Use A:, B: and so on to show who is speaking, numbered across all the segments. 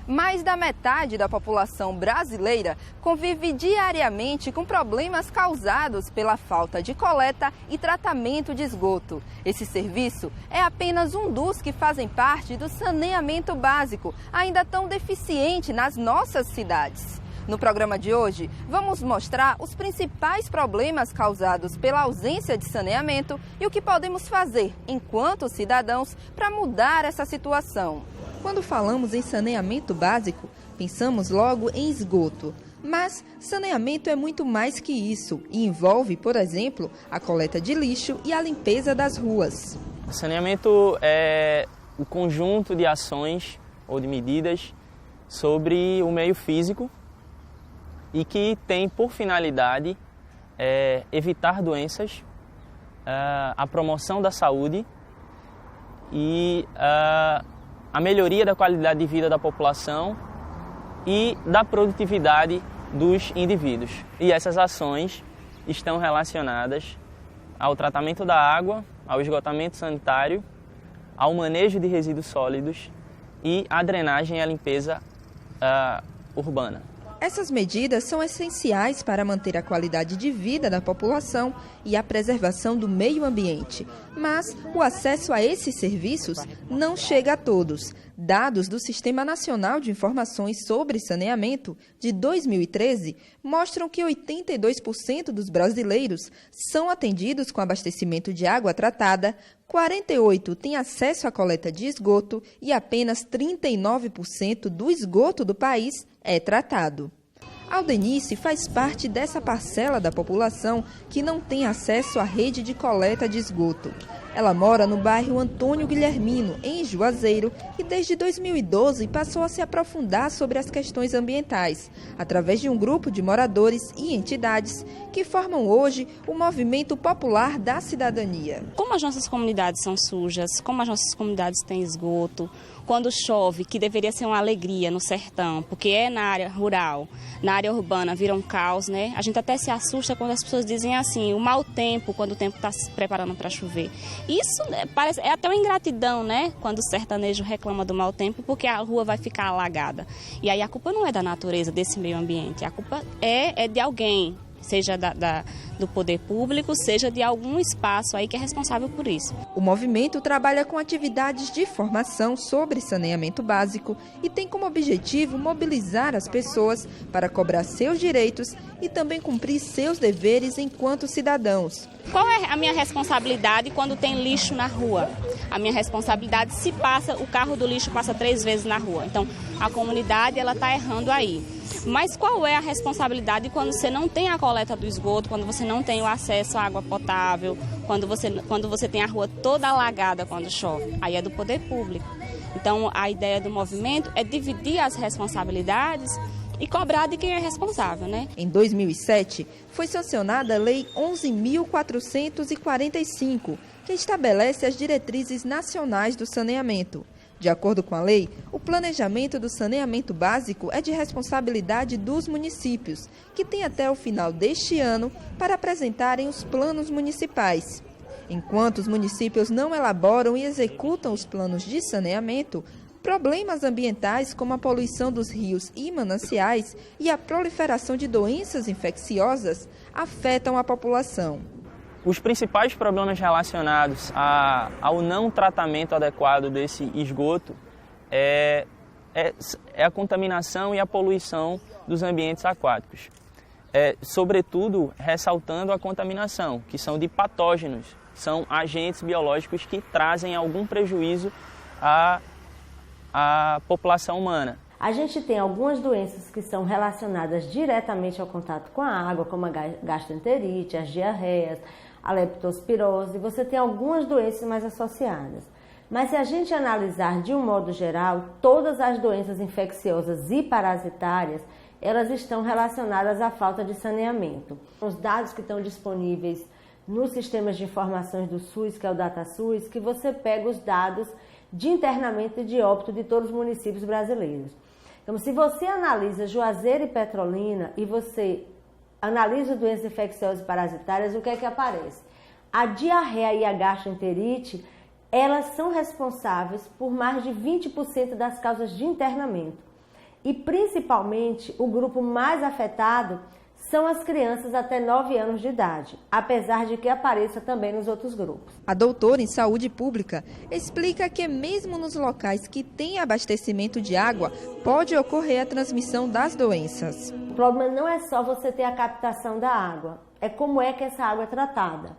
A: Mais da metade da população brasileira convive diariamente com problemas causados pela falta de coleta e tratamento de esgoto. Esse serviço é apenas um dos que fazem parte do saneamento básico, ainda tão deficiente nas nossas cidades. No programa de hoje, vamos mostrar os principais problemas causados pela ausência de saneamento e o que podemos fazer, enquanto cidadãos, para mudar essa situação. Quando falamos em saneamento básico, pensamos logo em esgoto. Mas saneamento é muito mais que isso e envolve, por exemplo, a coleta de lixo e a limpeza das ruas.
B: O saneamento é o conjunto de ações ou de medidas sobre o meio físico e que tem por finalidade evitar doenças, a promoção da saúde e a melhoria da qualidade de vida da população e da produtividade dos indivíduos. E essas ações estão relacionadas ao tratamento da água, ao esgotamento sanitário, ao manejo de resíduos sólidos e à drenagem e à limpeza urbana.
A: Essas medidas são essenciais para manter a qualidade de vida da população e a preservação do meio ambiente. Mas o acesso a esses serviços não chega a todos. Dados do Sistema Nacional de Informações sobre Saneamento, de 2013, mostram que 82% dos brasileiros são atendidos com abastecimento de água tratada, 48% têm acesso à coleta de esgoto e apenas 39% do esgoto do país é tratado. Aldenice faz parte dessa parcela da população que não tem acesso à rede de coleta de esgoto. Ela mora no bairro Antônio Guilhermino, em Juazeiro, e desde 2012 passou a se aprofundar sobre as questões ambientais, através de um grupo de moradores e entidades que formam hoje o Movimento Popular da Cidadania.
C: Como as nossas comunidades são sujas, como as nossas comunidades têm esgoto, quando chove, que deveria ser uma alegria no sertão, porque é na área rural, na área urbana vira um caos, né? A gente até se assusta quando as pessoas dizem assim, o mau tempo, quando o tempo está se preparando para chover. Isso é até uma ingratidão, né? Quando o sertanejo reclama do mau tempo, porque a rua vai ficar alagada. E aí a culpa não é da natureza, desse meio ambiente, a culpa é de alguém, seja do poder público, seja de algum espaço aí que é responsável por isso.
A: O movimento trabalha com atividades de formação sobre saneamento básico e tem como objetivo mobilizar as pessoas para cobrar seus direitos e também cumprir seus deveres enquanto cidadãos.
C: Qual é a minha responsabilidade quando tem lixo na rua? A minha responsabilidade se o carro do lixo passa 3 vezes na rua. Então, a comunidade ela está errando aí. Mas qual é a responsabilidade quando você não tem a coleta do esgoto, quando você não tem o acesso à água potável, quando você tem a rua toda alagada quando chove? Aí é do poder público. Então, a ideia do movimento é dividir as responsabilidades e cobrar de quem é responsável, né?
A: Em 2007, foi sancionada a Lei 11.445, que estabelece as diretrizes nacionais do saneamento. De acordo com a lei, o planejamento do saneamento básico é de responsabilidade dos municípios, que têm até o final deste ano para apresentarem os planos municipais. Enquanto os municípios não elaboram e executam os planos de saneamento, problemas ambientais como a poluição dos rios e mananciais e a proliferação de doenças infecciosas afetam a população.
B: Os principais problemas relacionados ao não tratamento adequado desse esgoto é a contaminação e a poluição dos ambientes aquáticos. Sobretudo, ressaltando a contaminação, que são de patógenos, são agentes biológicos que trazem algum prejuízo à população humana.
D: A gente tem algumas doenças que são relacionadas diretamente ao contato com a água, como a gastroenterite, as diarreias, a leptospirose, você tem algumas doenças mais associadas. Mas se a gente analisar de um modo geral, todas as doenças infecciosas e parasitárias, elas estão relacionadas à falta de saneamento. Os dados que estão disponíveis nos sistemas de informações do SUS, que é o DataSUS, que você pega os dados de internamento e de óbito de todos os municípios brasileiros. Então, se você analisa Juazeiro e Petrolina e você analisa doenças infecciosas e parasitárias, o que é que aparece? A diarreia e a gastroenterite, elas são responsáveis por mais de 20% das causas de internamento. E principalmente o grupo mais afetado são as crianças até 9 anos de idade, apesar de que apareça também nos outros grupos.
A: A doutora em saúde pública explica que mesmo nos locais que têm abastecimento de água, pode ocorrer a transmissão das doenças.
D: O problema não é só você ter a captação da água, é como é que essa água é tratada.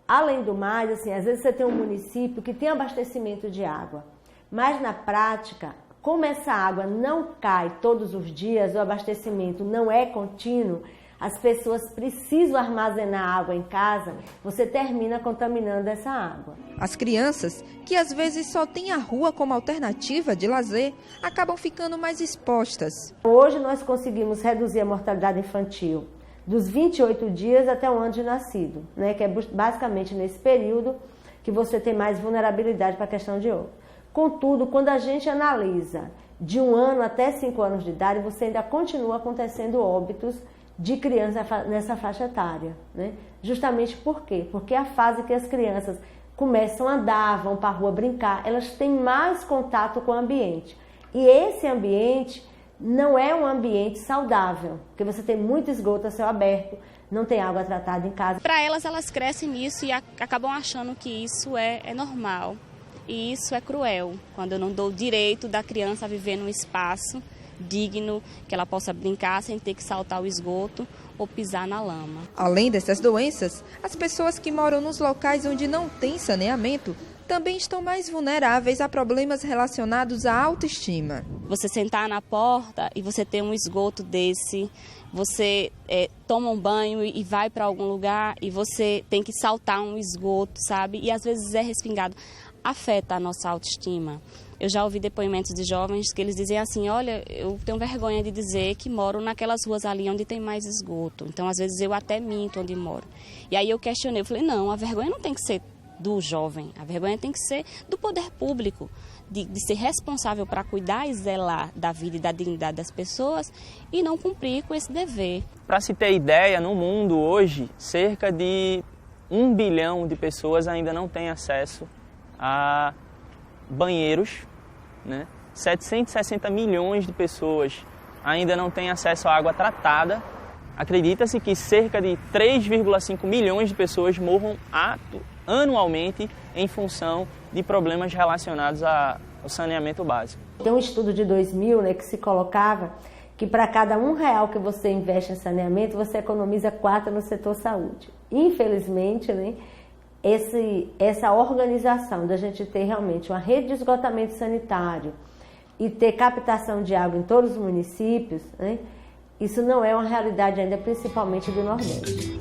D: Além do mais, assim, às vezes você tem um município que tem abastecimento de água, mas na prática, como essa água não cai todos os dias, o abastecimento não é contínuo, as pessoas precisam armazenar água em casa, você termina contaminando essa água.
A: As crianças, que às vezes só têm a rua como alternativa de lazer, acabam ficando mais expostas.
D: Hoje nós conseguimos reduzir a mortalidade infantil dos 28 dias até o ano de nascido, né? Que é basicamente nesse período que você tem mais vulnerabilidade para a questão de óbito. Contudo, quando a gente analisa de 1 ano até 5 anos de idade, você ainda continua acontecendo óbitos de crianças nessa faixa etária, né? Justamente por quê? Porque é a fase que as crianças começam a andar, vão para a rua brincar, elas têm mais contato com o ambiente. E esse ambiente não é um ambiente saudável, porque você tem muito esgoto a céu aberto, não tem água tratada em casa.
C: Para elas crescem nisso e acabam achando que isso é normal. E isso é cruel, quando eu não dou o direito da criança a viver num espaço digno, que ela possa brincar sem ter que saltar o esgoto ou pisar na lama.
A: Além dessas doenças, as pessoas que moram nos locais onde não tem saneamento também estão mais vulneráveis a problemas relacionados à autoestima.
C: Você sentar na porta e você ter um esgoto desse, você toma um banho e vai para algum lugar e você tem que saltar um esgoto, sabe? E às vezes é respingado. Afeta a nossa autoestima. Eu já ouvi depoimentos de jovens que eles dizem assim, olha, eu tenho vergonha de dizer que moro naquelas ruas ali onde tem mais esgoto. Então, às vezes, eu até minto onde moro. E aí eu questionei, eu falei, não, a vergonha não tem que ser do jovem, a vergonha tem que ser do poder público, de ser responsável para cuidar e zelar da vida e da dignidade das pessoas e não cumprir com esse dever.
B: Para se ter ideia, no mundo hoje, cerca de 1 bilhão de pessoas ainda não têm acesso a banheiros, né? 760 milhões de pessoas ainda não têm acesso à água tratada. Acredita-se que cerca de 3,5 milhões de pessoas morram anualmente em função de problemas relacionados ao saneamento básico.
D: Tem um estudo de 2000, né, que se colocava que para cada R$1 que você investe em saneamento, você economiza 4 no setor saúde. Infelizmente, né, essa organização da gente ter realmente uma rede de esgotamento sanitário e ter captação de água em todos os municípios, né, isso não é uma realidade ainda, principalmente do Nordeste.